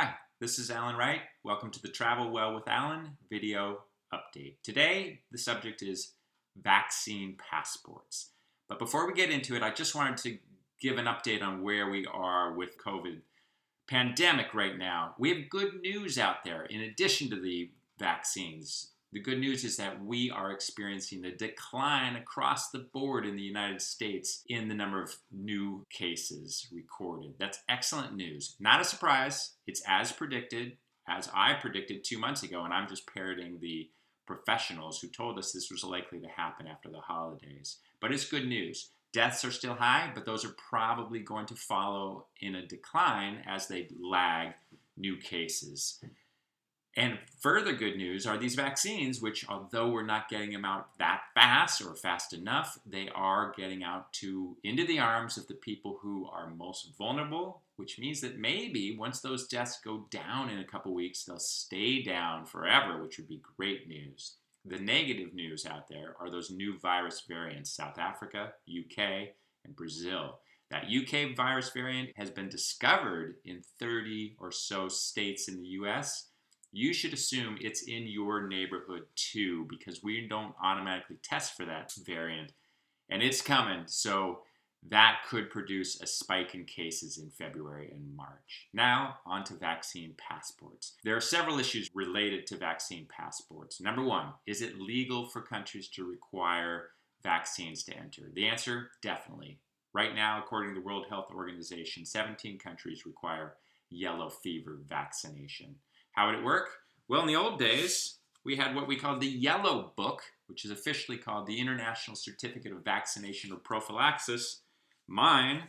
Hi, this is Allan Wright. Welcome to the Travel Well with Allan video update. Today, the subject is vaccine passports. But before we get into it, I just wanted to give an update on where we are with COVID pandemic right now. We have good news out there. In addition to the vaccines, the good news is that we are experiencing a decline across the board in the United States in the number of new cases recorded. That's excellent news. Not a surprise. It's as predicted, as I predicted 2 months ago, and I'm just parroting the professionals who told us this was likely to happen after the holidays. But it's good news. Deaths are still high, but those are probably going to follow in a decline as they lag new cases. And further good news are these vaccines, which although we're not getting them out that fast or fast enough, they are getting out into the arms of the people who are most vulnerable, which means that maybe once those deaths go down in a couple weeks, they'll stay down forever, which would be great news. The negative news out there are those new virus variants, South Africa, UK, and Brazil. That UK virus variant has been discovered in 30 or so states in the US. You should assume it's in your neighborhood too, because we don't automatically test for that variant. And it's coming, so that could produce a spike in cases in February and March. Now, on to vaccine passports. There are several issues related to vaccine passports. Number one, is it legal for countries to require vaccines to enter? The answer, definitely. Right now, according to the World Health Organization, 17 countries require yellow fever vaccination. How would it work? Well, in the old days, we had what we called the Yellow Book, which is officially called the International Certificate of Vaccination or Prophylaxis. Mine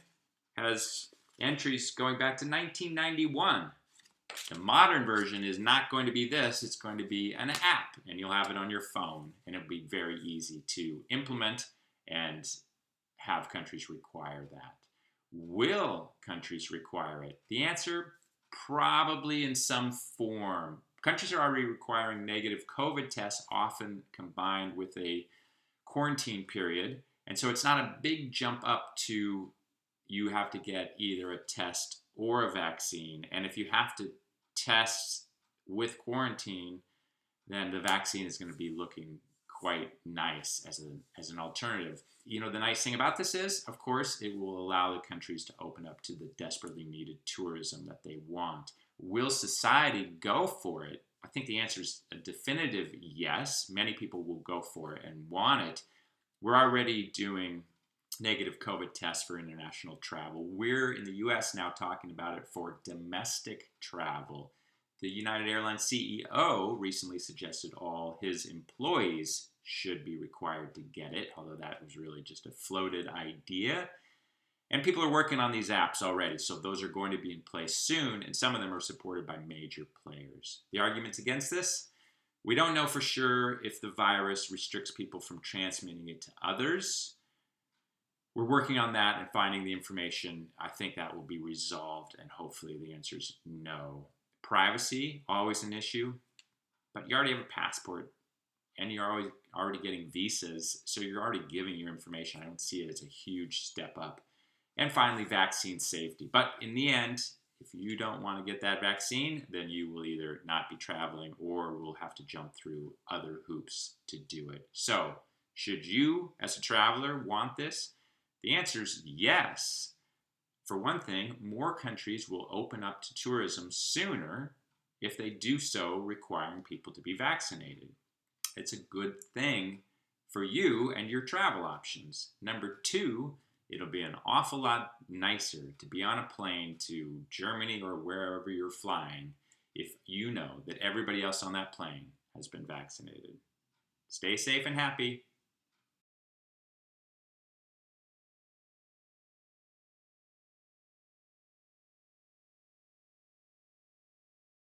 has entries going back to 1991. The modern version is not going to be this. It's going to be an app, and you'll have it on your phone, and it'll be very easy to implement and have countries require that. Will countries require it? The answer, probably in some form. Countries are already requiring negative COVID tests, often combined with a quarantine period. And so it's not a big jump up to you have to get either a test or a vaccine. And if you have to test with quarantine, then the vaccine is going to be looking quite nice as an alternative. You know, the nice thing about this is, of course, it will allow the countries to open up to the desperately needed tourism that they want. Will society go for it? I think the answer is a definitive yes. Many people will go for it and want it. We're already doing negative COVID tests for international travel. We're in the US now talking about it for domestic travel. The United Airlines CEO recently suggested all his employees should be required to get it, although that was really just a floated idea. And people are working on these apps already, so those are going to be in place soon, and some of them are supported by major players. The arguments against this? We don't know for sure if the virus restricts people from transmitting it to others. We're working on that and finding the information. I think that will be resolved, and hopefully the answer is no. Privacy, always an issue, but you already have a passport and you're already getting visas, so you're already giving your information. I don't see it as a huge step up. And finally, vaccine safety. But in the end, if you don't want to get that vaccine, then you will either not be traveling or will have to jump through other hoops to do it. So, should you, as a traveler, want this? The answer is yes. For one thing, more countries will open up to tourism sooner if they do so requiring people to be vaccinated. It's a good thing for you and your travel options. Number two, it'll be an awful lot nicer to be on a plane to Germany or wherever you're flying if you know that everybody else on that plane has been vaccinated. Stay safe and happy.